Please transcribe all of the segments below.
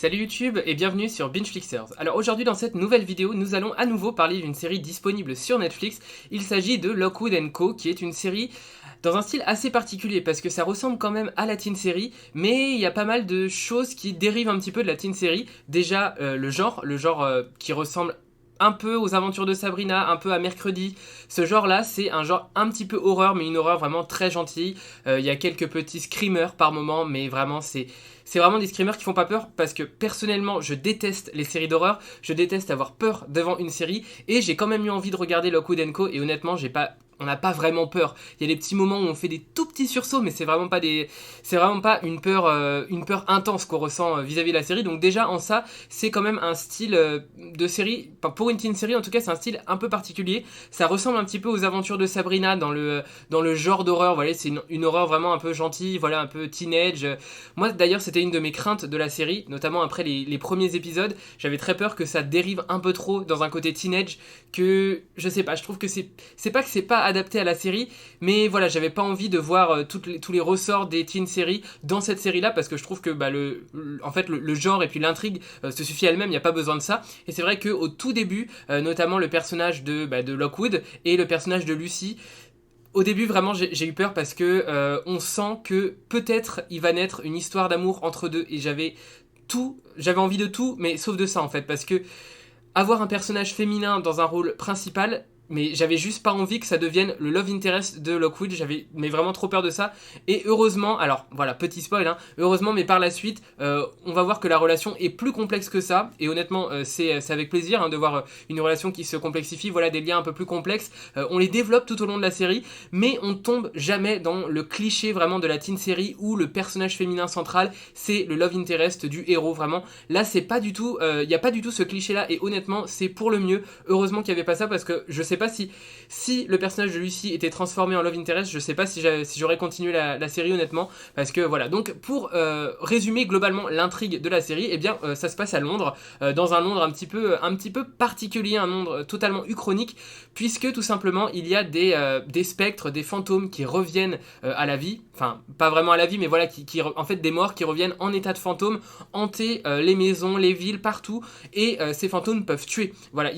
Salut YouTube et bienvenue sur Bingeflixers. Alors aujourd'hui dans cette nouvelle vidéo, nous allons à nouveau parler d'une série disponible sur Netflix. Il s'agit de Lockwood & Co, qui est une série dans un style assez particulier parce que ça ressemble quand même à la teen série, mais il y a pas mal de choses qui dérivent un petit peu de la teen série. Déjà le genre qui ressemble un peu aux aventures de Sabrina, un peu à Mercredi. Ce genre-là, c'est un genre un petit peu horreur, mais une horreur vraiment très gentille. Il y a quelques petits screamers par moment, mais vraiment, c'est vraiment des screamers qui font pas peur parce que personnellement, je déteste les séries d'horreur. Je déteste avoir peur devant une série et j'ai quand même eu envie de regarder Lockwood & Co. Et honnêtement, on n'a pas vraiment peur. Il y a des petits moments où on fait des tout petits sursauts, mais c'est vraiment pas une peur intense qu'on ressent vis-à-vis de la série. Donc déjà en ça, c'est quand même un style de série, pour une teen série en tout cas, c'est un style un peu particulier. Ça ressemble un petit peu aux aventures de Sabrina dans le genre d'horreur. Voilà, c'est une horreur vraiment un peu gentille, voilà, un peu teenage. Moi d'ailleurs, c'était une de mes craintes de la série, notamment après les premiers épisodes. J'avais très peur que ça dérive un peu trop dans un côté teenage, que je sais pas, je trouve que c'est pas adapté à la série, mais voilà, j'avais pas envie de voir tous les ressorts des teen séries dans cette série-là, parce que je trouve que en fait, le genre et puis l'intrigue se suffit à elle-même, il n'y a pas besoin de ça. Et c'est vrai qu'au tout début, notamment le personnage de Lockwood et le personnage de Lucy, au début, vraiment, j'ai eu peur parce que on sent que peut-être il va naître une histoire d'amour entre deux, et j'avais envie de tout, mais sauf de ça en fait, parce que avoir un personnage féminin dans un rôle principal, mais j'avais juste pas envie que ça devienne le love interest de Lockwood, j'avais mais vraiment trop peur de ça. Et heureusement, alors voilà, petit spoil, hein, heureusement, mais par la suite, on va voir que la relation est plus complexe que ça, et honnêtement, c'est avec plaisir hein, de voir une relation qui se complexifie, voilà, des liens un peu plus complexes. On les développe tout au long de la série, mais on tombe jamais dans le cliché vraiment de la teen série où le personnage féminin central, c'est le love interest du héros, vraiment. Là, c'est pas du tout, y a pas du tout ce cliché-là, et honnêtement, c'est pour le mieux. Heureusement qu'il y avait pas ça, parce que je sais pas si le personnage de Lucy était transformé en love interest, je sais pas si j'aurais continué la série honnêtement, parce que voilà. Donc pour résumer globalement l'intrigue de la série, eh bien ça se passe à Londres, dans un Londres un petit peu particulier, un Londres totalement uchronique, puisque tout simplement il y a des spectres, des fantômes qui reviennent à la vie, enfin pas vraiment à la vie, mais voilà, en fait des morts qui reviennent en état de fantôme, hanter les maisons, les villes, partout, et ces fantômes peuvent tuer. Voilà,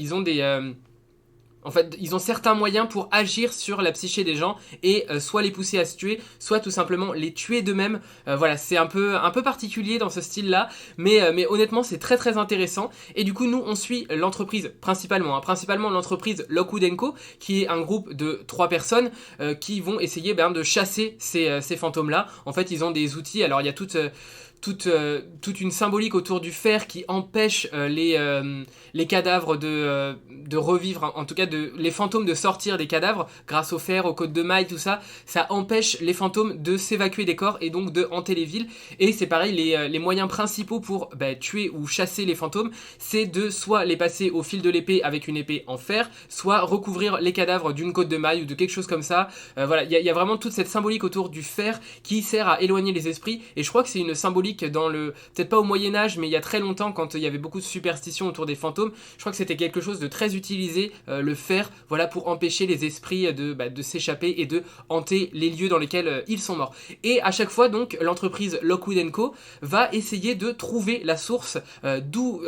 en fait, ils ont certains moyens pour agir sur la psyché des gens et soit les pousser à se tuer, soit tout simplement les tuer d'eux-mêmes. Voilà, c'est un peu particulier dans ce style-là, mais honnêtement, c'est très très intéressant. Et du coup, nous, on suit l'entreprise principalement, hein, principalement l'entreprise Lockwood & Co, qui est un groupe de 3 personnes qui vont essayer de chasser ces fantômes-là. En fait, ils ont des outils. Alors, il y a toute une symbolique autour du fer qui empêche les cadavres de revivre, en tout cas les fantômes de sortir des cadavres grâce au fer, aux côtes de mailles, tout ça. Ça empêche les fantômes de s'évacuer des corps et donc de hanter les villes. Et c'est pareil, les moyens principaux pour tuer ou chasser les fantômes, c'est de soit les passer au fil de l'épée avec une épée en fer, soit recouvrir les cadavres d'une côte de maille ou de quelque chose comme ça. Voilà, il y a vraiment toute cette symbolique autour du fer qui sert à éloigner les esprits, et je crois que c'est une symbolique peut-être pas au Moyen-Âge, mais il y a très longtemps, quand il y avait beaucoup de superstitions autour des fantômes, je crois que c'était quelque chose de très utilisé, le fer, voilà, pour empêcher les esprits de s'échapper et de hanter les lieux dans lesquels ils sont morts. Et à chaque fois, donc, l'entreprise Lockwood & Co va essayer de trouver la source d'où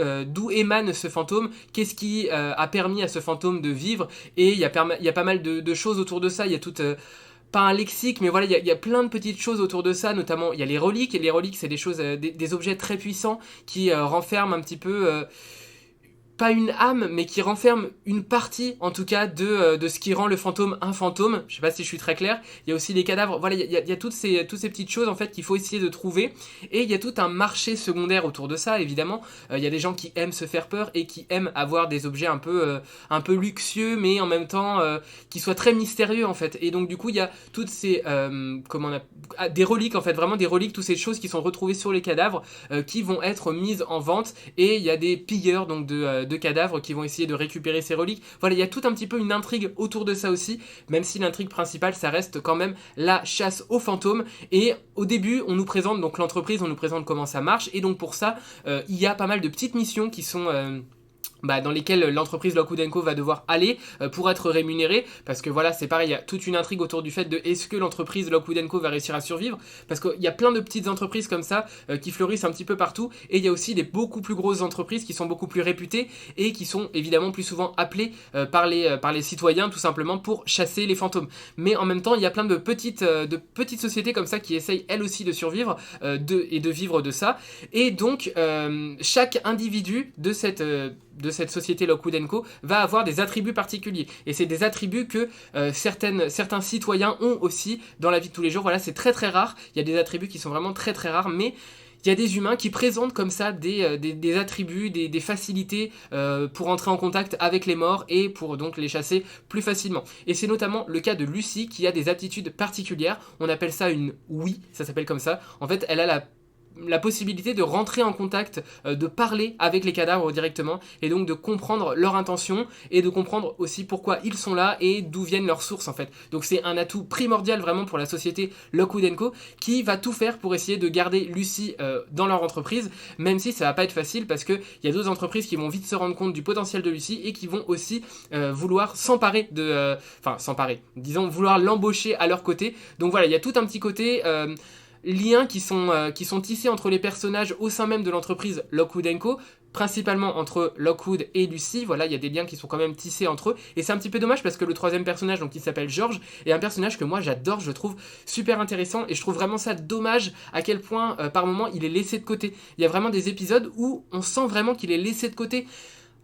émane ce fantôme, qu'est-ce qui a permis à ce fantôme de vivre, et il y a pas mal de choses autour de ça. Il y a toute pas un lexique, mais voilà, il y a plein de petites choses autour de ça, notamment il y a les reliques, et les reliques c'est des choses, des objets très puissants qui renferment un petit peu pas une âme, mais qui renferme une partie, en tout cas, de ce qui rend le fantôme un fantôme. Je sais pas si je suis très clair. Il y a aussi les cadavres. Voilà, il y a toutes ces petites choses, en fait, qu'il faut essayer de trouver. Et il y a tout un marché secondaire autour de ça, évidemment. Il y a des gens qui aiment se faire peur et qui aiment avoir des objets un peu luxueux, mais en même temps, qui soient très mystérieux, en fait. Et donc, du coup, il y a toutes ces, des reliques, en fait, vraiment des reliques, toutes ces choses qui sont retrouvées sur les cadavres, qui vont être mises en vente. Et il y a des pilleurs, donc, de cadavres qui vont essayer de récupérer ces reliques. Voilà, il y a tout un petit peu une intrigue autour de ça aussi, même si l'intrigue principale, ça reste quand même la chasse aux fantômes. Et au début, on nous présente donc l'entreprise, on nous présente comment ça marche, et donc pour ça, il y a pas mal de petites missions qui sont dans lesquels l'entreprise Lockwood & Co va devoir aller pour être rémunérée, parce que voilà, c'est pareil, il y a toute une intrigue autour du fait de est-ce que l'entreprise Lockwood & Co va réussir à survivre, parce qu'il y a plein de petites entreprises comme ça qui fleurissent un petit peu partout, et il y a aussi des beaucoup plus grosses entreprises qui sont beaucoup plus réputées et qui sont évidemment plus souvent appelées par les citoyens tout simplement pour chasser les fantômes. Mais en même temps, il y a plein de petites sociétés comme ça qui essayent elles aussi de survivre et de vivre de ça, et donc chaque individu de cette société Lockwood & Co va avoir des attributs particuliers, et c'est des attributs que certains citoyens ont aussi dans la vie de tous les jours. Voilà, c'est très très rare, il y a des attributs qui sont vraiment très très rares, mais il y a des humains qui présentent comme ça des attributs, des facilités pour entrer en contact avec les morts et pour donc les chasser plus facilement. Et c'est notamment le cas de Lucy qui a des aptitudes particulières, on appelle ça une ouïe, ça s'appelle comme ça. En fait, elle a la possibilité de rentrer en contact, de parler avec les cadavres directement, et donc de comprendre leurs intentions, et de comprendre aussi pourquoi ils sont là, et d'où viennent leurs sources en fait. Donc c'est un atout primordial vraiment pour la société Lockwood & Co, qui va tout faire pour essayer de garder Lucy dans leur entreprise, même si ça va pas être facile, parce qu'il y a d'autres entreprises qui vont vite se rendre compte du potentiel de Lucy, et qui vont aussi vouloir disons vouloir l'embaucher à leur côté. Donc voilà, il y a tout un petit côté liens qui sont tissés entre les personnages au sein même de l'entreprise Lockwood & Co, principalement entre Lockwood et Lucy. Voilà, il y a des liens qui sont quand même tissés entre eux, et c'est un petit peu dommage parce que le troisième personnage, donc qui s'appelle George, est un personnage que moi j'adore, je trouve super intéressant, et je trouve vraiment ça dommage à quel point par moment il est laissé de côté. Il y a vraiment des épisodes où on sent vraiment qu'il est laissé de côté.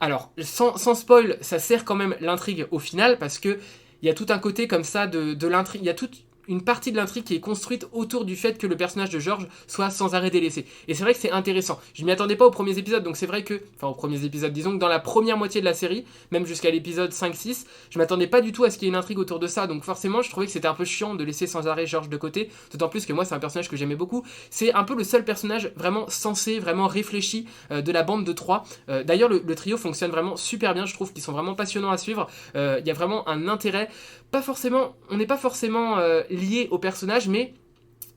Alors, sans spoil, ça sert quand même l'intrigue au final, parce que il y a tout un côté comme ça de l'intrigue, il y a toute une partie de l'intrigue qui est construite autour du fait que le personnage de George soit sans arrêt délaissé. Et c'est vrai que c'est intéressant. Je m'y attendais pas aux premiers épisodes, donc c'est vrai que... Enfin, aux premiers épisodes, disons que dans la première moitié de la série, même jusqu'à l'épisode 5-6, je m'attendais pas du tout à ce qu'il y ait une intrigue autour de ça, donc forcément, je trouvais que c'était un peu chiant de laisser sans arrêt George de côté, d'autant plus que moi, c'est un personnage que j'aimais beaucoup. C'est un peu le seul personnage vraiment sensé, vraiment réfléchi de la bande de 3. D'ailleurs, le trio fonctionne vraiment super bien, je trouve qu'ils sont vraiment passionnants à suivre. Il y a vraiment un intérêt... on n'est pas forcément lié au personnage, mais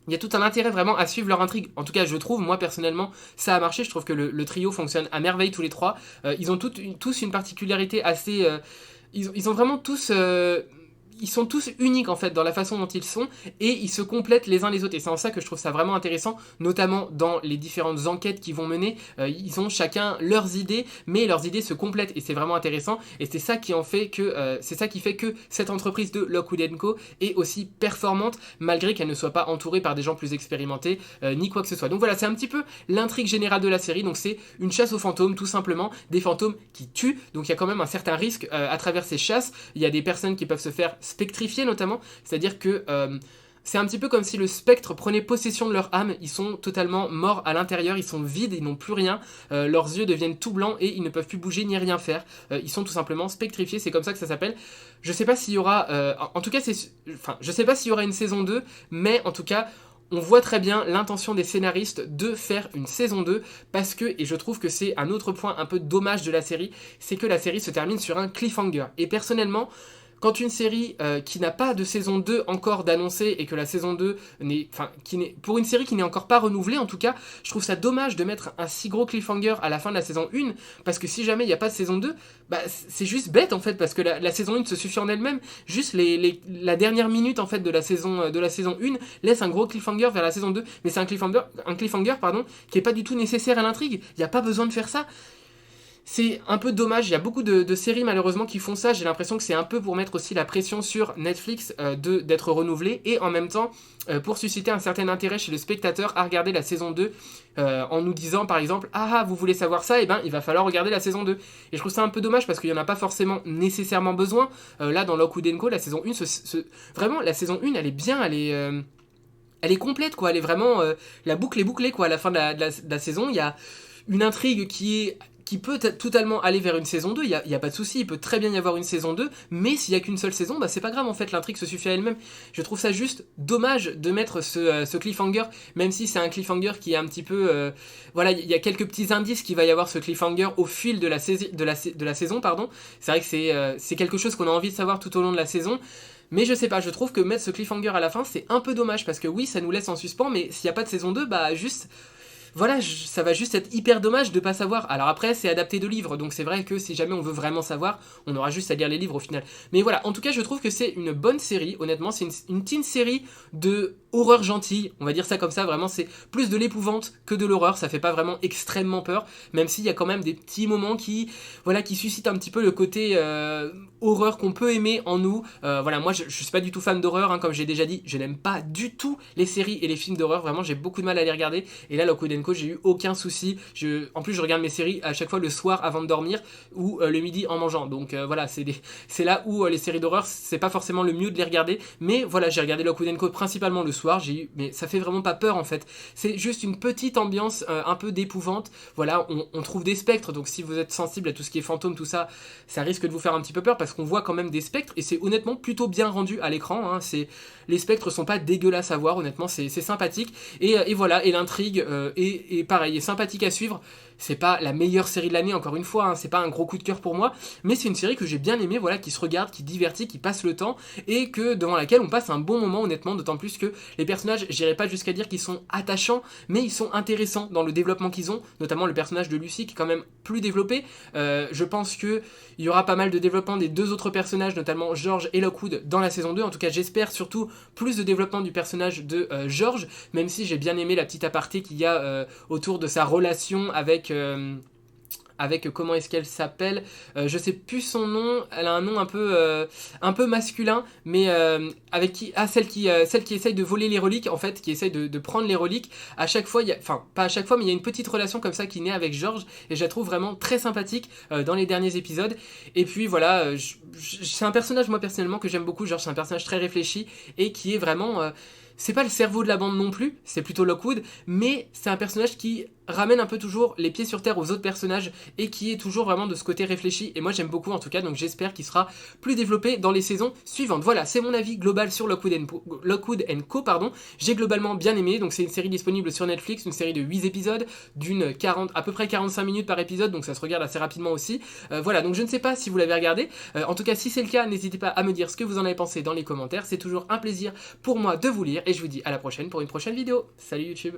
il y a tout un intérêt vraiment à suivre leur intrigue. En tout cas, je trouve, moi personnellement, ça a marché. Je trouve que le trio fonctionne à merveille tous les trois. Ils ont tous une particularité assez... ils ont vraiment tous... ils sont tous uniques en fait dans la façon dont ils sont, et ils se complètent les uns les autres, et c'est en ça que je trouve ça vraiment intéressant, notamment dans les différentes enquêtes qu'ils vont mener. Ils ont chacun leurs idées, mais leurs idées se complètent, et c'est vraiment intéressant, et c'est ça qui fait que cette entreprise de Lockwood & Co est aussi performante, malgré qu'elle ne soit pas entourée par des gens plus expérimentés ni quoi que ce soit. Donc voilà, c'est un petit peu l'intrigue générale de la série. Donc c'est une chasse aux fantômes, tout simplement, des fantômes qui tuent, donc il y a quand même un certain risque à travers ces chasses. Il y a des personnes qui peuvent se faire spectrifiés notamment, c'est-à-dire que c'est un petit peu comme si le spectre prenait possession de leur âme. Ils sont totalement morts à l'intérieur, ils sont vides, ils n'ont plus rien, leurs yeux deviennent tout blancs et ils ne peuvent plus bouger ni rien faire. Ils sont tout simplement spectrifiés, c'est comme ça que ça s'appelle. Je sais pas s'il y aura, en tout cas je sais pas s'il y aura une saison 2, mais en tout cas on voit très bien l'intention des scénaristes de faire une saison 2, parce que, et je trouve que c'est un autre point un peu dommage de la série, c'est que la série se termine sur un cliffhanger. Et personnellement, quand une série qui n'a pas de saison 2 encore d'annoncer, et que la saison 2 pour une série qui n'est encore pas renouvelée en tout cas, je trouve ça dommage de mettre un si gros cliffhanger à la fin de la saison 1, parce que si jamais il n'y a pas de saison 2, bah, c'est juste bête en fait, parce que la saison 1 se suffit en elle-même. Juste la dernière minute en fait de la saison 1 laisse un gros cliffhanger vers la saison 2, mais c'est un cliffhanger qui est pas du tout nécessaire à l'intrigue. Il n'y a pas besoin de faire ça. C'est un peu dommage, il y a beaucoup de séries malheureusement qui font ça. J'ai l'impression que c'est un peu pour mettre aussi la pression sur Netflix d'être renouvelé, et en même temps pour susciter un certain intérêt chez le spectateur à regarder la saison 2 en nous disant par exemple ah vous voulez savoir ça, et ben il va falloir regarder la saison 2. Et je trouve ça un peu dommage parce qu'il n'y en a pas forcément nécessairement besoin. Là dans Lockwood & Co, la saison 1, vraiment la saison 1 elle est bien, elle est complète quoi, elle est vraiment la boucle est bouclée quoi. À la fin de la saison, il y a une intrigue qui peut totalement aller vers une saison 2, il y a pas de souci, il peut très bien y avoir une saison 2, mais s'il y a qu'une seule saison, bah c'est pas grave en fait, l'intrigue se suffit à elle-même. Je trouve ça juste dommage de mettre ce cliffhanger, même si c'est un cliffhanger qui est un petit peu... voilà, il y a quelques petits indices qu'il va y avoir ce cliffhanger au fil de la saison, pardon. C'est vrai que c'est quelque chose qu'on a envie de savoir tout au long de la saison, mais je sais pas, je trouve que mettre ce cliffhanger à la fin, c'est un peu dommage, parce que oui, ça nous laisse en suspens, mais s'il n'y a pas de saison 2, bah juste... voilà, ça va juste être hyper dommage de pas savoir. Alors après, c'est adapté de livres, donc c'est vrai que si jamais on veut vraiment savoir, on aura juste à lire les livres au final. Mais voilà, en tout cas, je trouve que c'est une bonne série, honnêtement, c'est une teen série de horreur gentille, on va dire ça comme ça, vraiment, c'est plus de l'épouvante que de l'horreur, ça fait pas vraiment extrêmement peur, même s'il y a quand même des petits moments qui, voilà, qui suscitent un petit peu le côté horreur qu'on peut aimer en nous. Voilà, moi je suis pas du tout fan d'horreur, hein, comme j'ai déjà dit, je n'aime pas du tout les séries et les films d'horreur, vraiment j'ai beaucoup de mal à les regarder, et là Lockwood & Co j'ai eu aucun souci, en plus je regarde mes séries à chaque fois le soir avant de dormir, ou le midi en mangeant, donc voilà, c'est là où les séries d'horreur, c'est pas forcément le mieux de les regarder, mais voilà, j'ai regardé Lockwood & Co principalement le soir, mais ça fait vraiment pas peur en fait, c'est juste une petite ambiance un peu d'épouvante, voilà, on trouve des spectres, donc si vous êtes sensible à tout ce qui est fantôme, tout ça, ça risque de vous faire un petit peu peur, parce qu'on voit quand même des spectres, et c'est honnêtement plutôt bien rendu à l'écran, hein, les spectres sont pas dégueulasses à voir, honnêtement, c'est sympathique, et voilà, et l'intrigue est pareil, est sympathique à suivre. C'est pas la meilleure série de l'année, encore une fois, hein, c'est pas un gros coup de cœur pour moi, mais c'est une série que j'ai bien aimée, voilà, qui se regarde, qui divertit, qui passe le temps, et que devant laquelle on passe un bon moment, honnêtement, d'autant plus que les personnages, j'irai pas jusqu'à dire qu'ils sont attachants, mais ils sont intéressants dans le développement qu'ils ont, notamment le personnage de Lucy qui est quand même plus développé. Je pense que il y aura pas mal de développement des deux autres personnages, notamment George et Lockwood, dans la saison 2. En tout cas, j'espère surtout plus de développement du personnage de George, même si j'ai bien aimé la petite aparté qu'il y a autour de sa relation avec comment est-ce qu'elle s'appelle, je sais plus son nom, elle a un nom un peu masculin, mais avec qui, celle qui essaye de voler les reliques, en fait, qui essaye de prendre les reliques, à chaque fois, enfin pas à chaque fois, mais il y a une petite relation comme ça qui naît avec George, et je la trouve vraiment très sympathique dans les derniers épisodes, et puis voilà, c'est un personnage moi personnellement que j'aime beaucoup, George c'est un personnage très réfléchi, et qui est vraiment... c'est pas le cerveau de la bande non plus, c'est plutôt Lockwood, mais c'est un personnage qui ramène un peu toujours les pieds sur terre aux autres personnages et qui est toujours vraiment de ce côté réfléchi, et moi j'aime beaucoup en tout cas, donc j'espère qu'il sera plus développé dans les saisons suivantes. Voilà, c'est mon avis global sur Lockwood & Co, pardon. J'ai globalement bien aimé, donc c'est une série disponible sur Netflix, une série de 8 épisodes, d'une 40, à peu près 45 minutes par épisode, donc ça se regarde assez rapidement aussi. Voilà, donc je ne sais pas si vous l'avez regardé, en tout cas si c'est le cas, n'hésitez pas à me dire ce que vous en avez pensé dans les commentaires, c'est toujours un plaisir pour moi de vous lire, et je vous dis à la prochaine pour une prochaine vidéo. Salut YouTube!